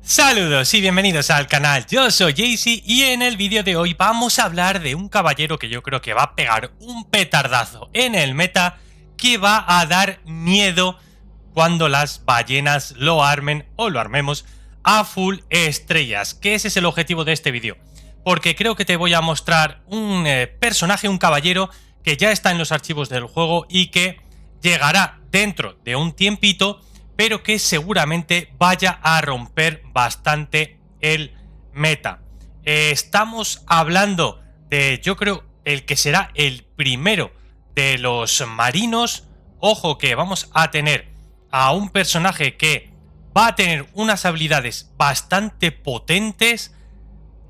Saludos y bienvenidos al canal, yo soy Jaycee y en el vídeo de hoy vamos a hablar de un caballero que yo creo que va a pegar un petardazo en el meta, que va a dar miedo cuando las ballenas lo armen o lo armemos a full estrellas, que ese es el objetivo de este vídeo, porque creo que te voy a mostrar un personaje, un caballero que ya está en los archivos del juego y que llegará dentro de un tiempito, pero que seguramente vaya a romper bastante el meta. Estamos hablando de, yo creo, el que será el primero de los marinos. Ojo que vamos a tener a un personaje que va a tener unas habilidades bastante potentes.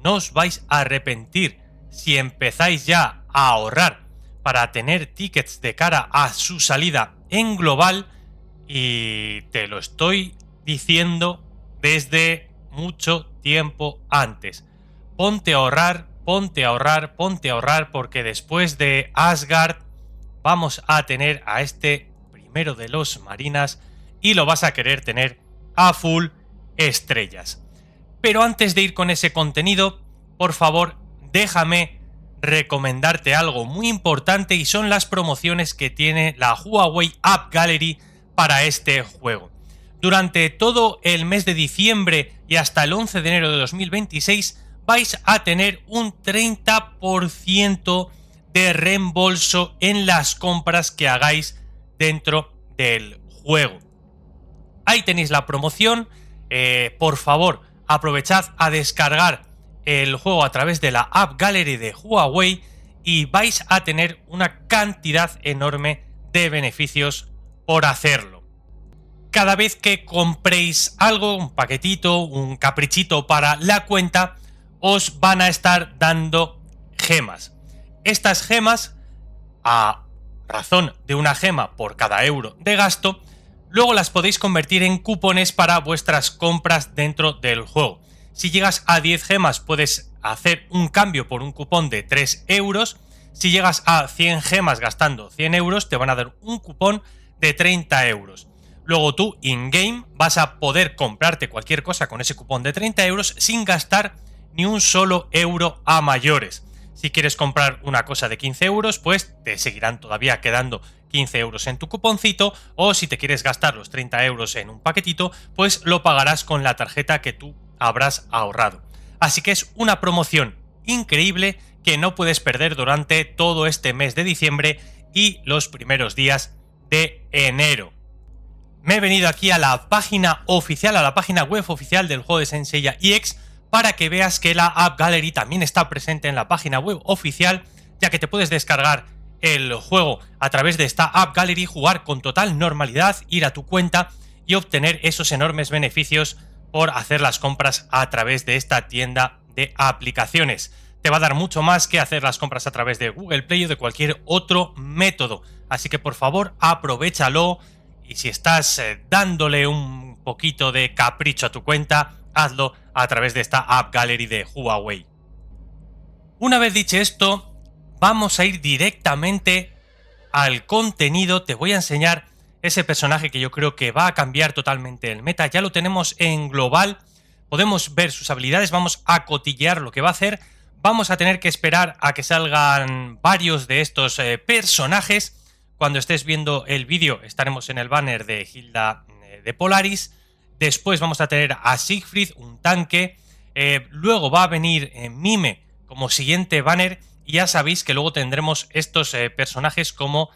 No os vais a arrepentir si empezáis ya a ahorrar para tener tickets de cara a su salida en global. Y te lo estoy diciendo desde mucho tiempo antes. Ponte a ahorrar, ponte a ahorrar, ponte a ahorrar, porque después de Asgard vamos a tener a este primero de los marinas y lo vas a querer tener a full estrellas. Pero antes de ir con ese contenido, por favor, déjame recomendarte algo muy importante, y son las promociones que tiene la Huawei App Gallery para este juego. Durante todo el mes de diciembre y hasta el 11 de enero de 2026 vais a tener un 30% de reembolso en las compras que hagáis dentro del juego. Ahí tenéis la promoción. Por favor, aprovechad a descargar el juego a través de la App Gallery de Huawei y vais a tener una cantidad enorme de beneficios por hacerlo. Cada vez que compréis algo, un paquetito, un caprichito para la cuenta, os van a estar dando gemas. Estas gemas, a razón de una gema por cada euro de gasto, luego las podéis convertir en cupones para vuestras compras dentro del juego. Si llegas a 10 gemas puedes hacer un cambio por un cupón de 3 euros. Si llegas a 100 gemas gastando 100 euros te van a dar un cupón de 30 euros. Luego tú, in-game, vas a poder comprarte cualquier cosa con ese cupón de 30 euros sin gastar ni un solo euro a mayores. Si quieres comprar una cosa de 15 euros, pues te seguirán todavía quedando 15 euros en tu cuponcito, o si te quieres gastar los 30 euros en un paquetito, pues lo pagarás con la tarjeta que tú habrás ahorrado. Así que es una promoción increíble que no puedes perder durante todo este mes de diciembre y los primeros días de enero. Me he venido aquí a la página oficial, a la página web oficial del juego de Saint Seiya EX, para que veas que la App Gallery también está presente en la página web oficial, ya que te puedes descargar el juego a través de esta App Gallery, jugar con total normalidad, ir a tu cuenta y obtener esos enormes beneficios por hacer las compras a través de esta tienda de aplicaciones. Te va a dar mucho más que hacer las compras a través de Google Play o de cualquier otro método. Así que por favor, aprovéchalo, y si estás dándole un poquito de capricho a tu cuenta, hazlo a través de esta App Gallery de Huawei. Una vez dicho esto, vamos a ir directamente al contenido. Te voy a enseñar ese personaje que yo creo que va a cambiar totalmente el meta. Ya lo tenemos en global, podemos ver sus habilidades, vamos a cotillear lo que va a hacer. Vamos a tener que esperar a que salgan varios de estos personajes. Cuando estés viendo el vídeo estaremos en el banner de Hilda de Polaris. Después vamos a tener a Siegfried, un tanque. Luego va a venir Mime como siguiente banner. Y ya sabéis que luego tendremos estos personajes como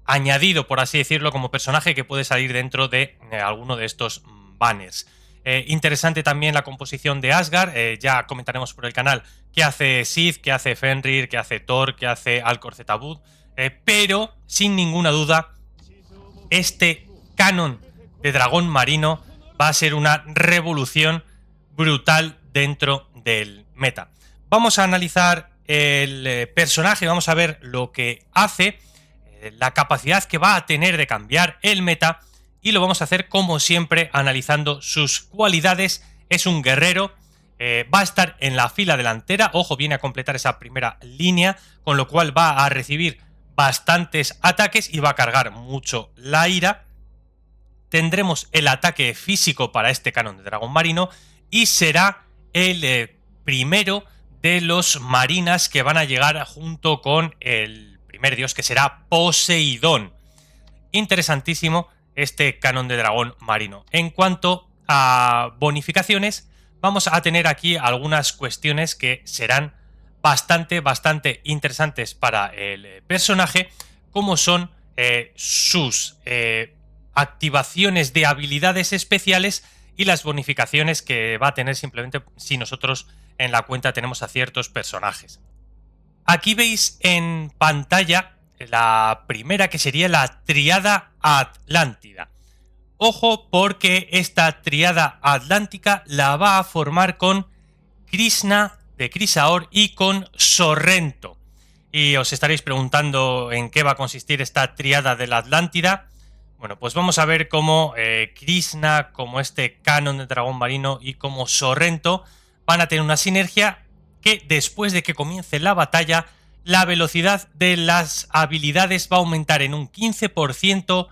añadido, por así decirlo, como personaje que puede salir dentro de alguno de estos banners. Interesante también la composición de Asgard. Ya comentaremos por el canal qué hace Sif, qué hace Fenrir, qué hace Thor, qué hace Alcor Zetabud. Pero sin ninguna duda este canon de dragón marino va a ser una revolución brutal dentro del meta. Vamos a analizar el personaje, vamos a ver lo que hace, la capacidad que va a tener de cambiar el meta, y lo vamos a hacer como siempre analizando sus cualidades. Es un guerrero, va a estar en la fila delantera, ojo, viene a completar esa primera línea, con lo cual va a recibir bastantes ataques y va a cargar mucho la ira. Tendremos el ataque físico para este canon de dragón marino y será el primero de los marinas que van a llegar junto con el primer dios, que será Poseidón. Interesantísimo este canon de dragón marino. En cuanto a bonificaciones, vamos a tener aquí algunas cuestiones que serán bastante interesantes para el personaje, como son sus activaciones de habilidades especiales y las bonificaciones que va a tener simplemente si nosotros en la cuenta tenemos a ciertos personajes. Aquí veis en pantalla la primera, que sería la Tríada Atlántida. Ojo, porque esta Tríada Atlántica la va a formar con Krishna de Chrysaor y con Sorrento. Y os estaréis preguntando en qué va a consistir esta Tríada de la Atlántida. Bueno, pues vamos a ver cómo Krishna, como este canon de dragón marino y como Sorrento van a tener una sinergia que después de que comience la batalla, la velocidad de las habilidades va a aumentar en un 15%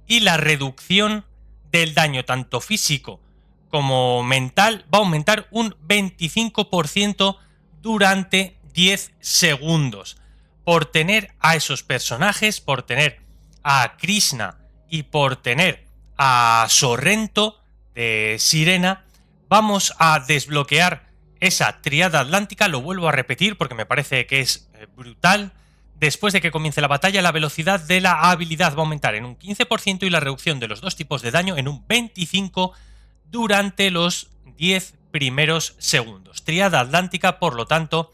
y la reducción del daño tanto físico como mental va a aumentar un 25% durante 10 segundos. Por tener a esos personajes, por tener a Krishna y por tener a Sorrento de Sirena, vamos a desbloquear esa Tríada Atlántica. Lo vuelvo a repetir porque me parece que es brutal. Después de que comience la batalla, la velocidad de la habilidad va a aumentar en un 15% y la reducción de los dos tipos de daño en un 25% durante los 10 primeros segundos. Tríada Atlántica, por lo tanto,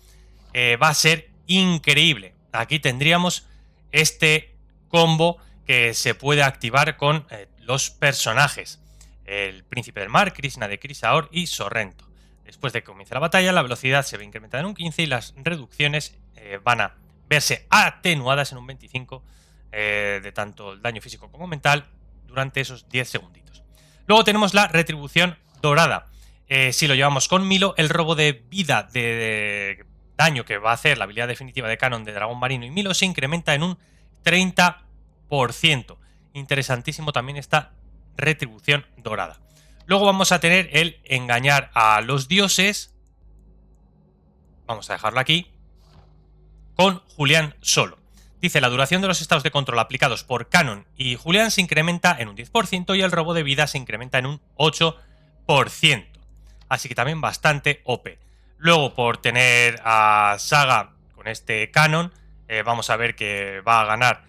va a ser increíble. Aquí tendríamos este combo que se puede activar con los personajes. El Príncipe del Mar, Krishna de Chrysaor y Sorrento. Después de que comience la batalla, la velocidad se va a incrementar en un 15% y las reducciones van a verse atenuadas en un 25% de tanto el daño físico como mental durante esos 10 segunditos. Luego tenemos la Retribución Dorada. Si lo llevamos con Milo, el robo de vida de daño que va a hacer la habilidad definitiva de canon de dragón marino y Milo se incrementa en un 30%. Interesantísimo también esta Retribución Dorada. Luego vamos a tener el engañar a los dioses. Vamos a dejarlo aquí. Con Julián solo. Dice, la duración de los estados de control aplicados por Canon y Julián se incrementa en un 10% y el robo de vida se incrementa en un 8%. Así que también bastante OP. Luego, por tener a Saga con este Canon, vamos a ver que va a ganar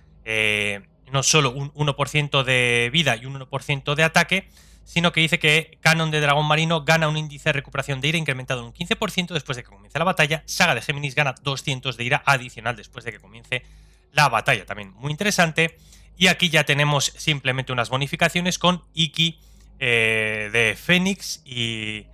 no solo un 1% de vida y un 1% de ataque, sino que dice que Canon de dragón marino gana un índice de recuperación de ira incrementado en un 15% después de que comience la batalla. Saga de Géminis gana 200 de ira adicional después de que comience la batalla. También muy interesante. Y aquí ya tenemos simplemente unas bonificaciones con Iki de Fénix y...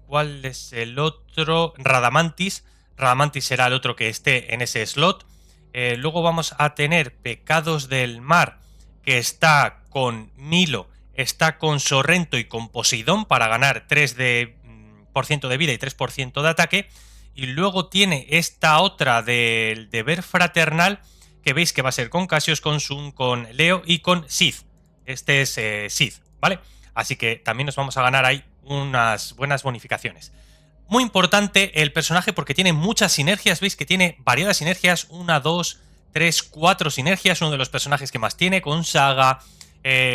¿cuál es el otro? Radamantis. Radamantis será el otro que esté en ese slot. Luego vamos a tener Pecados del Mar, que está con Milo, está con Sorrento y con Poseidón para ganar 3% de vida y 3% de ataque. Y luego tiene esta otra del deber fraternal, que veis que va a ser con Cassius, con Sun, con Leo y con Sith. Este es Sith, ¿vale? Así que también nos vamos a ganar ahí unas buenas bonificaciones. Muy importante el personaje porque tiene muchas sinergias. Veis que tiene variadas sinergias. 1, 2, 3, 4 sinergias. Uno de los personajes que más tiene con Saga.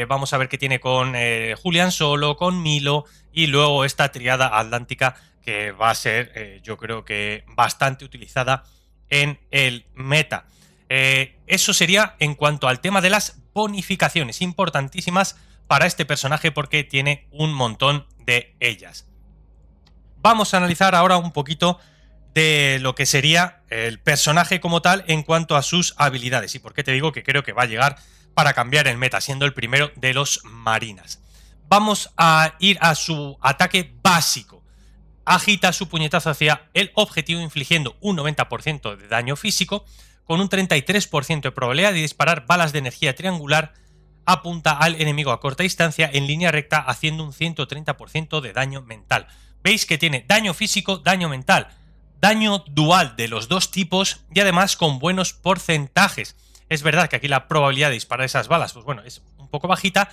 Vamos a ver qué tiene con Julián solo, con Milo. Y luego esta Tríada Atlántica que va a ser, yo creo que bastante utilizada en el meta. Eso sería en cuanto al tema de las bonificaciones. Importantísimas para este personaje porque tiene un montón de ellas. Vamos a analizar ahora un poquito de lo que sería el personaje como tal en cuanto a sus habilidades. ¿Y por qué te digo que creo que va a llegar para cambiar el meta, siendo el primero de los marinas? Vamos a ir a su ataque básico. Agita su puñetazo hacia el objetivo infligiendo un 90% de daño físico con un 33% de probabilidad de disparar balas de energía triangular. Apunta al enemigo a corta distancia en línea recta haciendo un 130% de daño mental. Veis que tiene daño físico, daño mental, daño dual de los dos tipos y además con buenos porcentajes. Es verdad que aquí la probabilidad de disparar esas balas, pues bueno, es un poco bajita,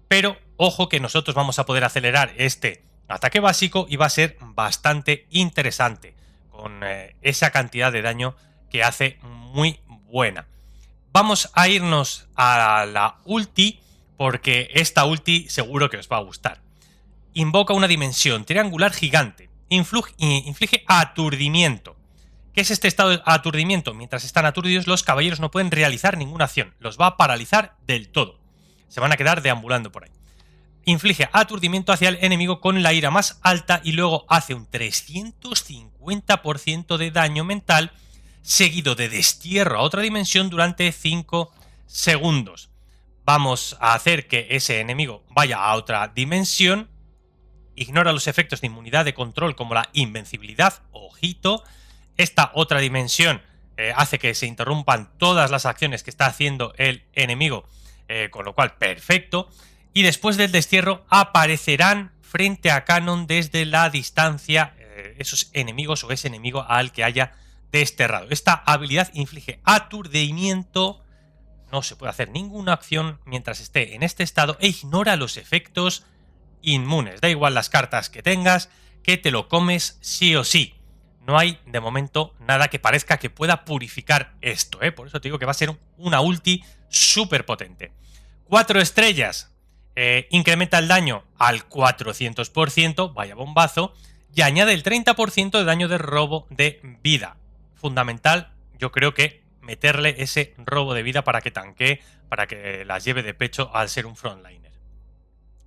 pero ojo que nosotros vamos a poder acelerar este ataque básico y va a ser bastante interesante con esa cantidad de daño que hace muy buena. Vamos a irnos a la ulti porque esta ulti seguro que os va a gustar. Invoca una dimensión triangular gigante. Inflige aturdimiento. ¿Qué es este estado de aturdimiento? Mientras están aturdidos, los caballeros no pueden realizar ninguna acción. Los va a paralizar del todo. Se van a quedar deambulando por ahí. Inflige aturdimiento hacia el enemigo con la ira más alta y luego hace un 350% de daño mental, seguido de destierro a otra dimensión durante 5 segundos. Vamos a hacer que ese enemigo vaya a otra dimensión. Ignora los efectos de inmunidad de control como la invencibilidad. Ojito. Esta otra dimensión hace que se interrumpan todas las acciones que está haciendo el enemigo, con lo cual perfecto. Y después del destierro aparecerán frente a Canon desde la distancia esos enemigos o ese enemigo al que haya desterrado. Esta habilidad inflige aturdimiento. No se puede hacer ninguna acción mientras esté en este estado e ignora los efectos inmunes. Da igual las cartas que tengas, que te lo comes sí o sí. No hay, de momento, nada que parezca que pueda purificar esto, ¿eh? Por eso te digo que va a ser una ulti súper potente. 4 estrellas. Incrementa el daño al 400%, vaya bombazo, y añade el 30% de daño de robo de vida. Fundamental, yo creo que meterle ese robo de vida para que tanquee, para que las lleve de pecho al ser un frontliner.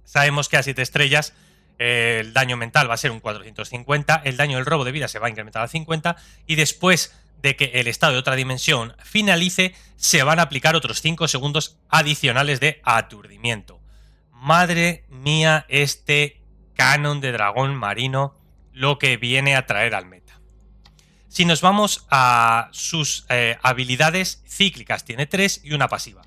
Sabemos que a 7 estrellas el daño mental va a ser un 450, el daño del robo de vida se va a incrementar a 50 y después de que el estado de otra dimensión finalice se van a aplicar otros 5 segundos adicionales de aturdimiento. Madre mía, este canon de dragón marino, lo que viene a traer al meta. Si nos vamos a sus habilidades cíclicas, tiene 3 y una pasiva.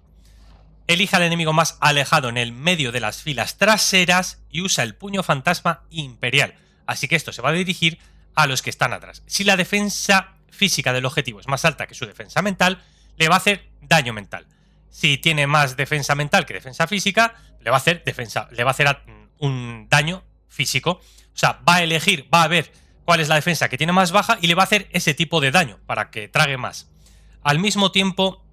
Elija al enemigo más alejado en el medio de las filas traseras y usa el puño fantasma imperial. Así que esto se va a dirigir a los que están atrás. Si la defensa física del objetivo es más alta que su defensa mental, le va a hacer daño mental. Si tiene más defensa mental que defensa física, le va a hacer un daño físico. O sea, va a elegir, va a ver cuál es la defensa que tiene más baja y le va a hacer ese tipo de daño para que trague más. Al mismo tiempo,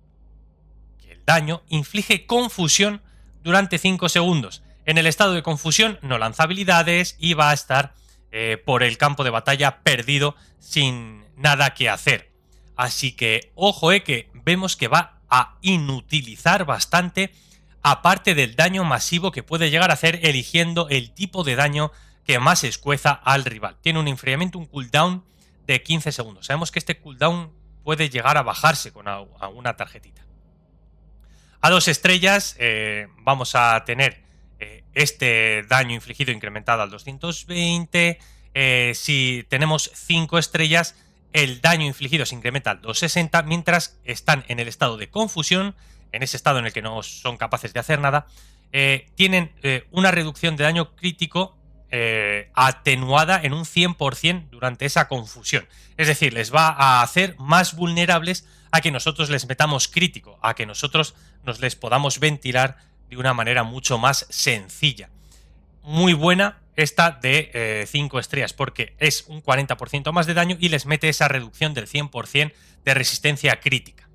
daño inflige confusión durante 5 segundos. En el estado de confusión no lanza habilidades y va a estar por el campo de batalla perdido sin nada que hacer. Así que ojo, que vemos que va a inutilizar bastante, aparte del daño masivo que puede llegar a hacer eligiendo el tipo de daño que más escueza al rival. Tiene un enfriamiento, un cooldown de 15 segundos. Sabemos que este cooldown puede llegar a bajarse con alguna tarjetita. A 2 estrellas vamos a tener este daño infligido incrementado al 220. Si tenemos 5 estrellas, el daño infligido se incrementa al 260, mientras están en el estado de confusión, en ese estado en el que no son capaces de hacer nada, tienen una reducción de daño crítico atenuada en un 100% durante esa confusión. Es decir, les va a hacer más vulnerables a que nosotros les metamos crítico, a que nosotros nos les podamos ventilar de una manera mucho más sencilla. Muy buena esta de 5 estrellas porque es un 40% más de daño y les mete esa reducción del 100% de resistencia crítica.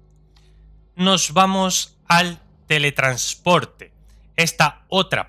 Nos vamos al teletransporte. Esta otra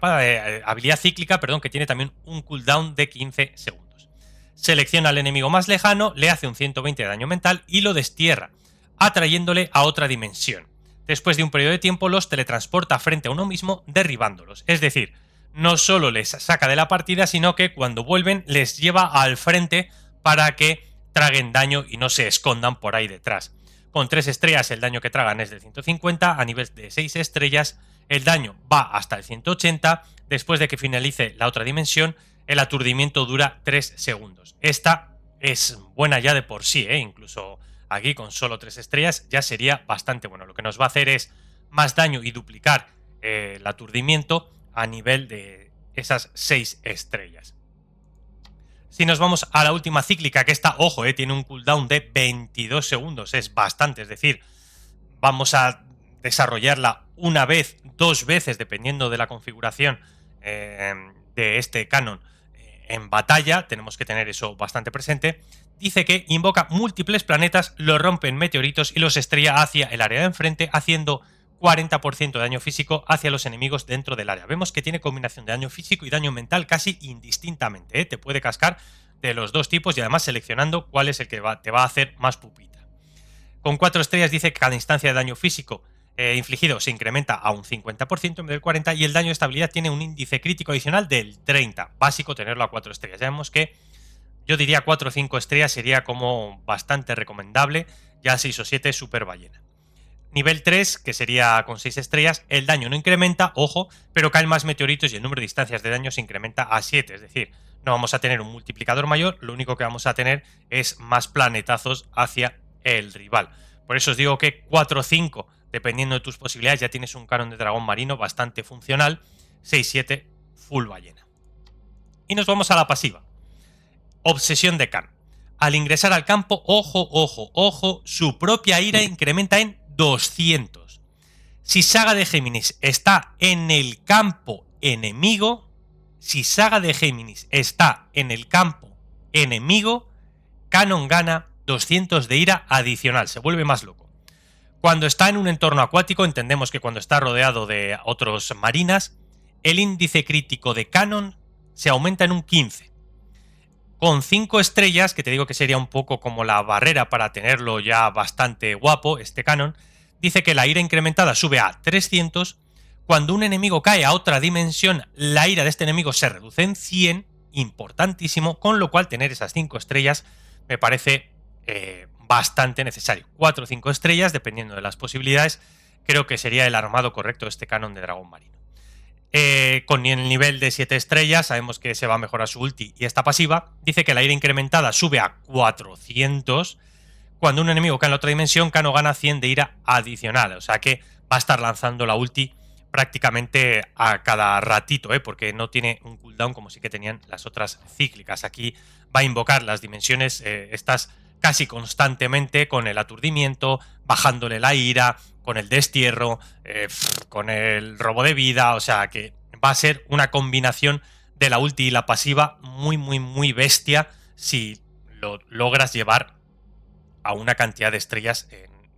habilidad cíclica, que tiene también un cooldown de 15 segundos. Selecciona al enemigo más lejano, le hace un 120 de daño mental y lo destierra, atrayéndole a otra dimensión. Después de un periodo de tiempo los teletransporta frente a uno mismo, derribándolos. Es decir, no solo les saca de la partida, sino que cuando vuelven les lleva al frente para que traguen daño y no se escondan por ahí detrás. Con 3 estrellas el daño que tragan es de 150, a nivel de 6 estrellas el daño va hasta el 180, después de que finalice la otra dimensión el aturdimiento dura 3 segundos. Esta es buena ya de por sí, incluso aquí con solo 3 estrellas ya sería bastante bueno. Lo que nos va a hacer es más daño y duplicar el aturdimiento a nivel de esas 6 estrellas. Si nos vamos a la última cíclica, que esta, ojo, tiene un cooldown de 22 segundos, es bastante, es decir, vamos a desarrollarla una vez, 2 veces, dependiendo de la configuración de este canon en batalla, tenemos que tener eso bastante presente. Dice que invoca múltiples planetas, los rompe en meteoritos y los estrella hacia el área de enfrente, haciendo 40% de daño físico hacia los enemigos dentro del área. Vemos que tiene combinación de daño físico y daño mental casi indistintamente, ¿eh? Te puede cascar de los dos tipos y además seleccionando cuál es el que te va a hacer más pupita. Con 4 estrellas dice que cada instancia de daño físico infligido se incrementa a un 50% en vez del 40% y el daño de estabilidad tiene un índice crítico adicional del 30%. Básico tenerlo a 4 estrellas. Ya vemos que yo diría 4 o 5 estrellas sería como bastante recomendable, ya 6 o 7 super ballena. Nivel 3, que sería con 6 estrellas, el daño no incrementa, ojo, pero caen más meteoritos y el número de instancias de daño se incrementa a 7, es decir, no vamos a tener un multiplicador mayor, lo único que vamos a tener es más planetazos hacia el rival. Por eso os digo que 4 o 5, dependiendo de tus posibilidades, ya tienes un canon de dragón marino bastante funcional, 6-7 full ballena. Y nos vamos a la pasiva. Obsesión de Khan. Al ingresar al campo, ojo, ojo, ojo, su propia ira incrementa en 200. Si Saga de Géminis está en el campo enemigo, Canon gana 200 de ira adicional, se vuelve más loco. Cuando está en un entorno acuático, entendemos que cuando está rodeado de otros marinas, el índice crítico de Canon se aumenta en un 15. Con 5 estrellas, que te digo que sería un poco como la barrera para tenerlo ya bastante guapo, este canon, dice que la ira incrementada sube a 300. Cuando un enemigo cae a otra dimensión, la ira de este enemigo se reduce en 100, importantísimo, con lo cual tener esas 5 estrellas me parece bastante necesario. 4 o 5 estrellas, dependiendo de las posibilidades, creo que sería el armado correcto de este canon de dragón marino. Con el nivel de 7 estrellas sabemos que se va a mejorar su ulti y esta pasiva. Dice que la ira incrementada sube a 400. Cuando un enemigo cae en la otra dimensión, Kano gana 100 de ira adicional. O sea que va a estar lanzando la ulti prácticamente a cada ratito, porque no tiene un cooldown como sí que tenían las otras cíclicas. Aquí va a invocar las dimensiones estas casi constantemente, con el aturdimiento, bajándole la ira, con el destierro, con el robo de vida. O sea que va a ser una combinación de la ulti y la pasiva muy, muy, muy bestia si lo logras llevar a una cantidad de estrellas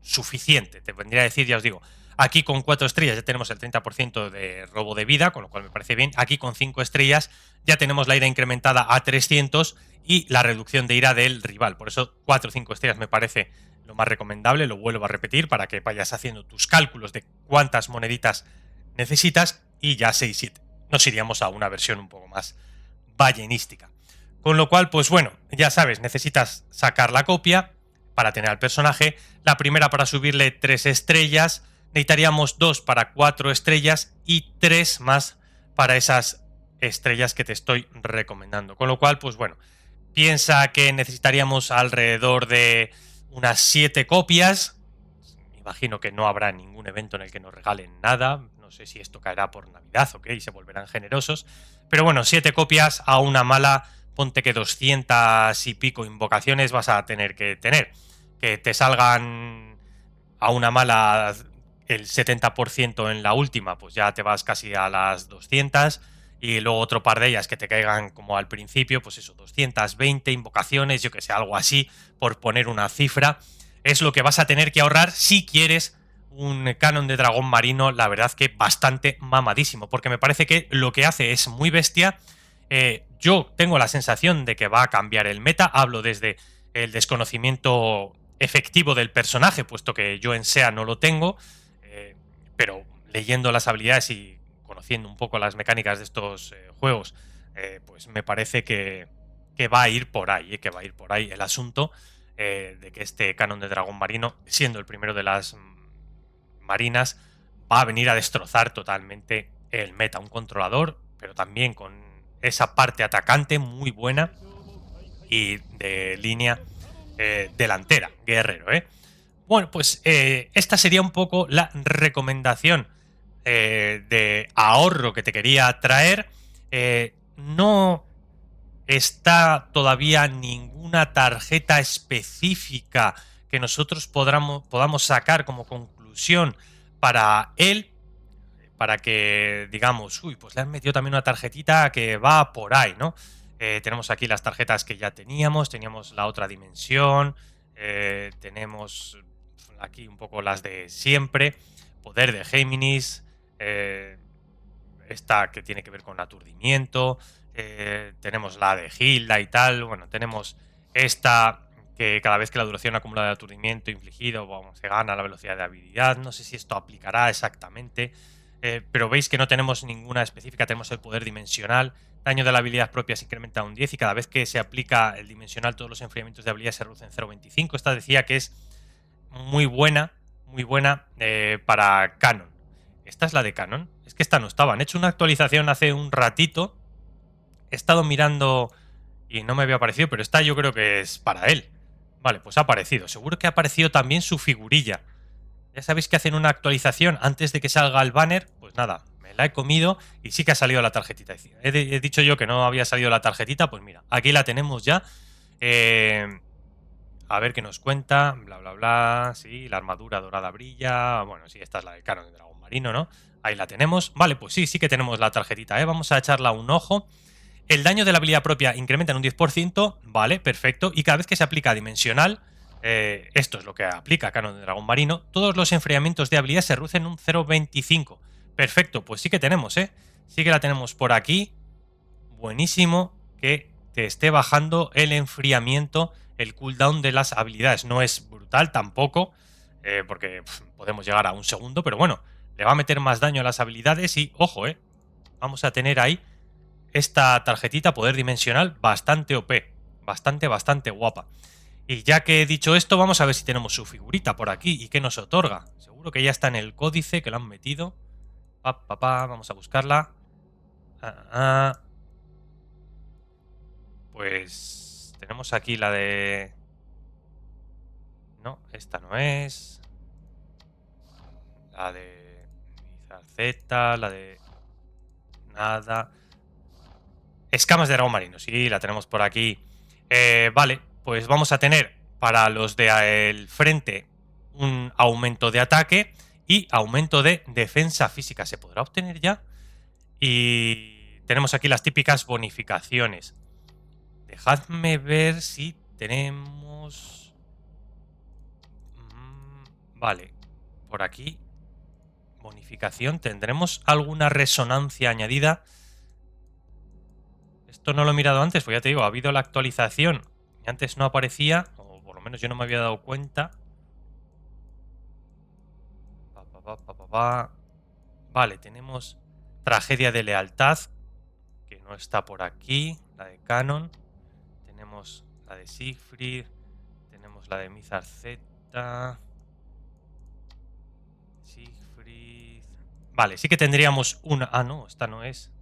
suficiente. Te vendría a decir, ya os digo, aquí con 4 estrellas ya tenemos el 30% de robo de vida, con lo cual me parece bien. Aquí con 5 estrellas ya tenemos la ira incrementada a 300 y la reducción de ira del rival. Por eso 4 o 5 estrellas me parece lo más recomendable. Lo vuelvo a repetir para que vayas haciendo tus cálculos de cuántas moneditas necesitas y ya 6-7. Nos iríamos a una versión un poco más ballenística. Con lo cual, pues bueno, ya sabes, necesitas sacar la copia para tener al personaje. La primera para subirle 3 estrellas. Necesitaríamos 2 para 4 estrellas y 3 más para esas estrellas que te estoy recomendando. Con lo cual, pues bueno, piensa que necesitaríamos alrededor de unas 7 copias. Me imagino que no habrá ningún evento en el que nos regalen nada. No sé si esto caerá por Navidad o qué, y se volverán generosos. Pero bueno, 7 copias a una mala, ponte que 200 y pico invocaciones vas a tener que tener. Que te salgan a una mala el 70% en la última, pues ya te vas casi a las 200. Y luego otro par de ellas que te caigan como al principio, pues eso, 220 invocaciones, yo que sé, algo así, por poner una cifra. Es lo que vas a tener que ahorrar si quieres un canon de dragón marino, la verdad que bastante mamadísimo, porque me parece que lo que hace es muy bestia. Yo tengo la sensación de que va a cambiar el meta, hablo desde el desconocimiento efectivo del personaje, puesto que yo en SEA no lo tengo, pero leyendo las habilidades y conociendo un poco las mecánicas de estos juegos, pues me parece que va a ir por ahí, que va a ir por ahí el asunto de que este canon de dragón marino, siendo el primero de las marinas, va a venir a destrozar totalmente el meta. Un controlador, pero también con esa parte atacante muy buena y de línea delantera, guerrero. Bueno, pues esta sería un poco la recomendación de ahorro que te quería traer. No está todavía ninguna tarjeta específica que nosotros podamos sacar como conclusión para él, para que digamos, uy, pues le han metido también una tarjetita que va por ahí, ¿no? Tenemos aquí las tarjetas que ya teníamos la otra dimensión, tenemos aquí un poco las de siempre, poder de Géminis, esta que tiene que ver con aturdimiento, tenemos la de Hilda y tal, bueno, tenemos esta que cada vez que la duración acumulada de aturdimiento infligido se gana la velocidad de habilidad, no sé si esto aplicará exactamente, pero veis que no tenemos ninguna específica, tenemos el poder dimensional, daño de la habilidad propia se incrementa a un 10 y cada vez que se aplica el dimensional todos los enfriamientos de habilidad se reducen 0,25, esta decía que es muy buena para Canon. ¿Esta es la de Canon? Es que esta no estaba. Han hecho una actualización hace un ratito. He estado mirando y no me había aparecido, pero esta yo creo que es para él. Vale, pues ha aparecido. Seguro que ha aparecido también su figurilla. Ya sabéis que hacen una actualización antes de que salga el banner. Pues nada, me la he comido y sí que ha salido la tarjetita. He dicho yo que no había salido la tarjetita, pues mira, aquí la tenemos ya. A ver qué nos cuenta, bla, bla, bla. Sí, la armadura dorada brilla. Bueno, sí, esta es la de Canon de Dragón Marino, ¿no? Ahí la tenemos. Vale, pues sí, sí que tenemos la tarjetita, ¿eh? Vamos a echarla un ojo. El daño de la habilidad propia incrementa en un 10%. Vale, perfecto. Y cada vez que se aplica dimensional, esto es lo que aplica Canon de Dragón Marino, todos los enfriamientos de habilidad se reducen un 0,25. Perfecto, pues sí que tenemos, ¿eh? Sí que la tenemos por aquí. Buenísimo que te esté bajando el enfriamiento, el cooldown de las habilidades. No es brutal tampoco, porque podemos llegar a un segundo, pero bueno, le va a meter más daño a las habilidades y, ojo, vamos a tener ahí esta tarjetita poder dimensional bastante OP, bastante guapa. Y ya que he dicho esto, vamos a ver si tenemos su figurita por aquí y qué nos otorga. Seguro que ya está en el códice, que lo han metido. Vamos a buscarla. Ah, ah. Pues tenemos aquí la de... No, esta no es. La de Zarceta, la de... Nada. Escamas de dragón marino, sí, la tenemos por aquí. Vale, pues vamos a tener para los del frente un aumento de ataque y aumento de defensa física. ¿Se podrá obtener ya? Y tenemos aquí las típicas bonificaciones. Dejadme ver si tenemos... Vale, por aquí. Bonificación. ¿Tendremos alguna resonancia añadida? Esto no lo he mirado antes, pues ya te digo, ha habido la actualización y antes no aparecía, o por lo menos yo no me había dado cuenta. Vale, tenemos tragedia de lealtad, que no está por aquí, la de Canon. Tenemos la de Siegfried, tenemos la de Mizar Z. Siegfried. Vale, sí que tendríamos una... Ah, no, esta no es.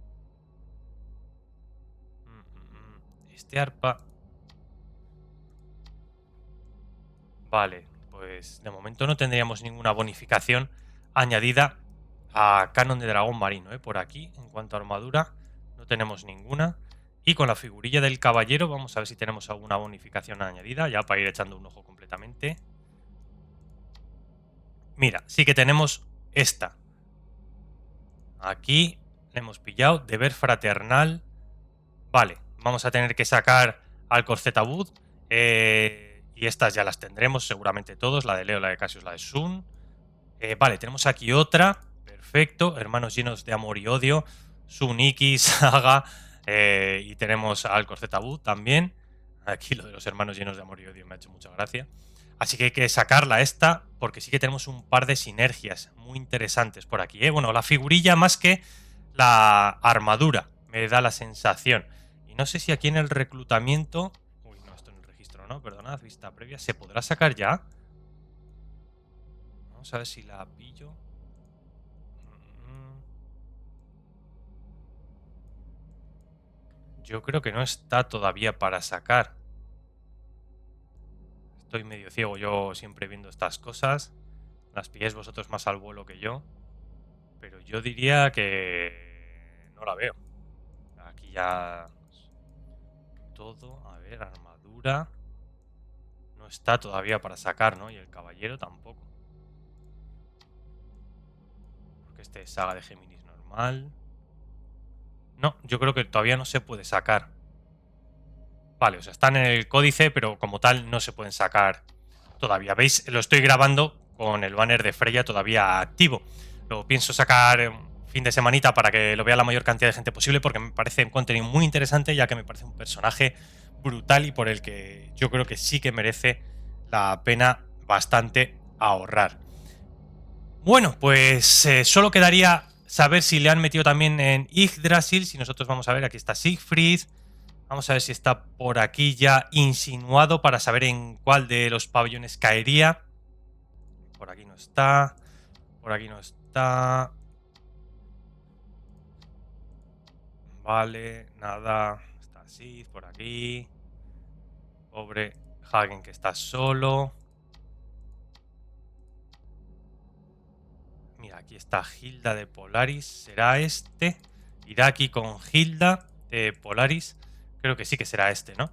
Este arpa... Vale, pues de momento no tendríamos ninguna bonificación añadida a Canon de Dragón Marino, por aquí, en cuanto a armadura, no tenemos ninguna. Y con la figurilla del caballero vamos a ver si tenemos alguna bonificación añadida, ya para ir echando un ojo completamente. Mira, sí que tenemos esta. Aquí le hemos pillado, deber fraternal. Vale, vamos a tener que sacar al Corcetabud. Y estas ya las tendremos seguramente todos. La de Leo, la de Cassius, la de Sun. Vale, tenemos aquí otra. Perfecto. Hermanos llenos de amor y odio. Sun, Iki, Saga. Y tenemos al Corcetabud también. Aquí lo de los hermanos llenos de amor y odio me ha hecho mucha gracia. Así que hay que sacarla esta, porque sí que tenemos un par de sinergias muy interesantes por aquí. Bueno, la figurilla más que la armadura, me da la sensación. Y no sé si aquí en el reclutamiento... Uy, no, esto en el registro, ¿no? Perdonad, vista previa. ¿Se podrá sacar ya? Vamos a ver si la pillo. Yo creo que no está todavía para sacar. Estoy medio ciego yo siempre viendo estas cosas. Las pilláis vosotros más al vuelo que yo. Pero yo diría que no la veo. Aquí ya todo. A ver, armadura. No está todavía para sacar, ¿no? Y el caballero tampoco. Porque este es saga de Géminis normal. No, yo creo que todavía no se puede sacar. Vale, o sea, están en el códice, pero como tal no se pueden sacar todavía. ¿Veis? Lo estoy grabando con el banner de Freya todavía activo. Lo pienso sacar fin de semanita para que lo vea la mayor cantidad de gente posible, porque me parece un contenido muy interesante, ya que me parece un personaje brutal y por el que yo creo que sí que merece la pena bastante ahorrar. Bueno, pues solo quedaría saber si le han metido también en Yggdrasil. Si nosotros vamos a ver, aquí está Siegfried. Vamos a ver si está por aquí ya insinuado para saber en cuál de los pabellones caería. Por aquí no está. Por aquí no está. Vale, nada. Está Sith por aquí. Pobre Hagen que está solo. Mira, aquí está Hilda de Polaris. ¿Será este? Irá aquí con Hilda de Polaris. Creo que sí que será este, ¿no?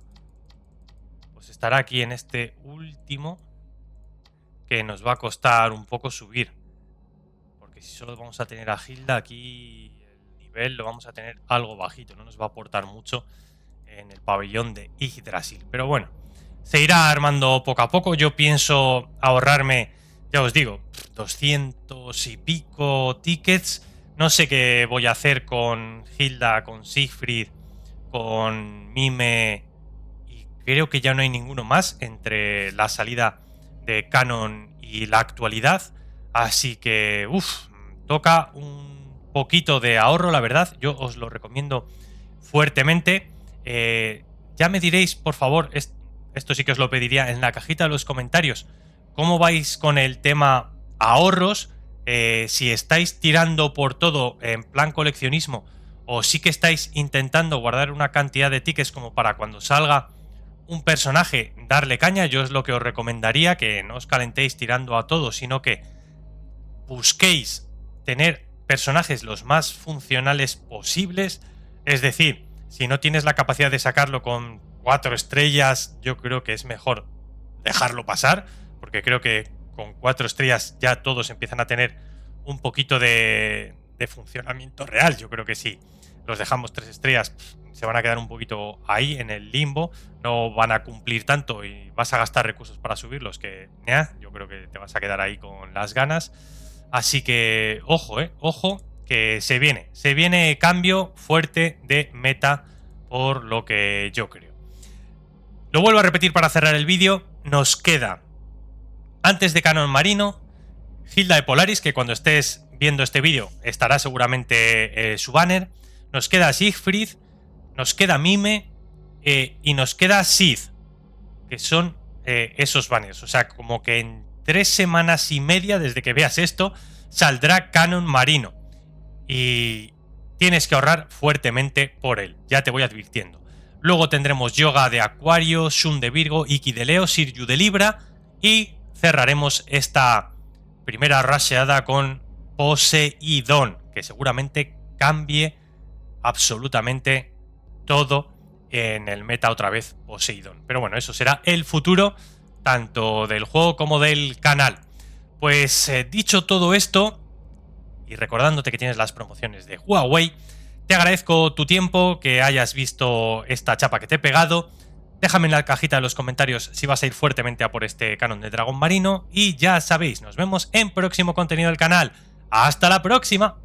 Pues estará aquí en este último, que nos va a costar un poco subir. Porque si solo vamos a tener a Hilda, aquí el nivel lo vamos a tener algo bajito. No nos va a aportar mucho en el pabellón de Yggdrasil. Pero bueno, se irá armando poco a poco. Yo pienso ahorrarme, ya os digo, 200 y pico tickets. No sé qué voy a hacer con Hilda, con Siegfried, con Mime, y creo que ya no hay ninguno más entre la salida de Canon y la actualidad. Así que, toca un poquito de ahorro, la verdad. Yo os lo recomiendo fuertemente. Ya me diréis, por favor, esto sí que os lo pediría en la cajita de los comentarios, cómo vais con el tema ahorros, si estáis tirando por todo en plan coleccionismo o sí que estáis intentando guardar una cantidad de tickets como para cuando salga un personaje darle caña. Yo es lo que os recomendaría, que no os calentéis tirando a todo, sino que busquéis tener personajes los más funcionales posibles. Es decir, si no tienes la capacidad de sacarlo con 4 estrellas, yo creo que es mejor dejarlo pasar, porque creo que con 4 estrellas ya todos empiezan a tener un poquito de funcionamiento real. Yo creo que si los dejamos 3 estrellas, se van a quedar un poquito ahí en el limbo, no van a cumplir tanto y vas a gastar recursos para subirlos, que yo creo que te vas a quedar ahí con las ganas. Así que ojo, ojo, que se viene cambio fuerte de meta, por lo que yo creo. Lo vuelvo a repetir para cerrar el vídeo. Nos queda, antes de Canon Marino, Hilda de Polaris, que cuando estés viendo este vídeo estará seguramente su banner. Nos queda Siegfried, nos queda Mime y nos queda Sith, que son esos banners. O sea, como que en 3 semanas y media desde que veas esto saldrá Canon Marino. Y tienes que ahorrar fuertemente por él, ya te voy advirtiendo. Luego tendremos Yoga de Acuario, Shun de Virgo, Iki de Leo, Siryu de Libra y cerraremos esta primera rasheada con Poseidón, que seguramente cambie absolutamente todo en el meta otra vez Poseidón. Pero bueno, eso será el futuro tanto del juego como del canal. Pues dicho todo esto, y recordándote que tienes las promociones de Huawei, te agradezco tu tiempo, que hayas visto esta chapa que te he pegado. Déjame en la cajita de los comentarios si vas a ir fuertemente a por este Canon de Dragón Marino. Y ya sabéis, nos vemos en próximo contenido del canal. ¡Hasta la próxima!